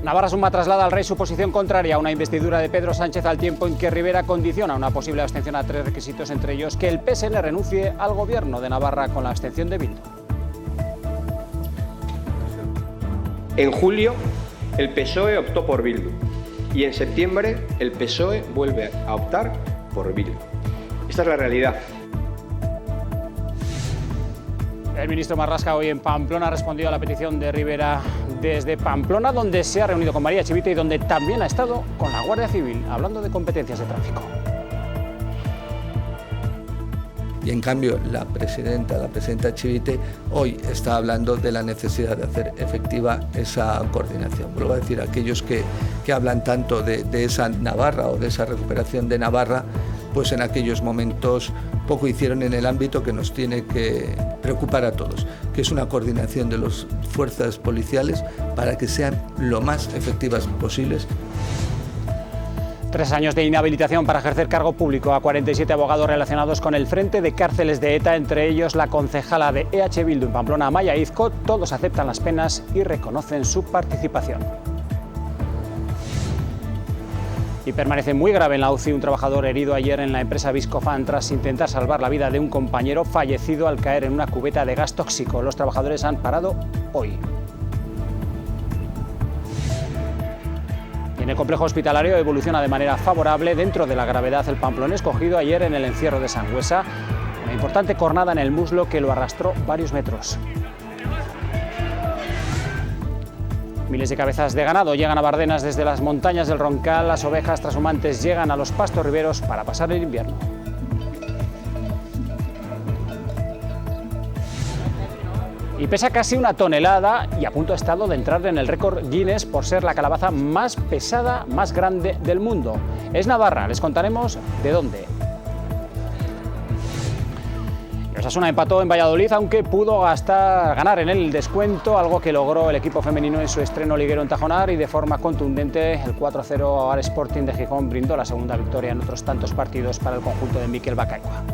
Navarra Suma traslada al rey su posición contraria a una investidura de Pedro Sánchez al tiempo en que Rivera condiciona una posible abstención a 3 requisitos, entre ellos que el PSN renuncie al gobierno de Navarra con la abstención de Bildu. En julio, el PSOE optó por Bildu y en septiembre el PSOE vuelve a optar por Bildu. Esta es la realidad. El ministro Marlaska hoy en Pamplona ha respondido a la petición de Rivera desde Pamplona, donde se ha reunido con María Chivite y donde también ha estado con la Guardia Civil, hablando de competencias de tráfico. Y en cambio la presidenta Chivite, hoy está hablando de la necesidad de hacer efectiva esa coordinación. Vuelvo a decir, aquellos que hablan tanto de esa Navarra o de esa recuperación de Navarra, pues en aquellos momentos poco hicieron en el ámbito que nos tiene que preocupar a todos, que es una coordinación de las fuerzas policiales para que sean lo más efectivas posibles. 3 años de inhabilitación para ejercer cargo público a 47 abogados relacionados con el frente de cárceles de ETA, entre ellos la concejala de EH Bildu en Pamplona, Amaia Izco. Todos aceptan las penas y reconocen su participación. Y permanece muy grave en la UCI un trabajador herido ayer en la empresa Viscofan tras intentar salvar la vida de un compañero fallecido al caer en una cubeta de gas tóxico. Los trabajadores han parado hoy. En el complejo hospitalario evoluciona de manera favorable. Dentro de la gravedad, el pamplonés cogido ayer en el encierro de Sangüesa, una importante cornada en el muslo que lo arrastró varios metros. Miles de cabezas de ganado llegan a Bardenas desde las montañas del Roncal. Las ovejas trashumantes llegan a los pastos riberos para pasar el invierno. Y pesa casi 1 tonelada y a punto ha estado de entrar en el récord Guinness por ser la calabaza más pesada, más grande del mundo. Es Navarra, les contaremos de dónde. Osasuna empató en Valladolid, aunque pudo ganar en el descuento, algo que logró el equipo femenino en su estreno liguero en Tajonar, y de forma contundente el 4-0 al Sporting de Gijón brindó la segunda victoria en otros tantos partidos para el conjunto de Mikel Bacaigua.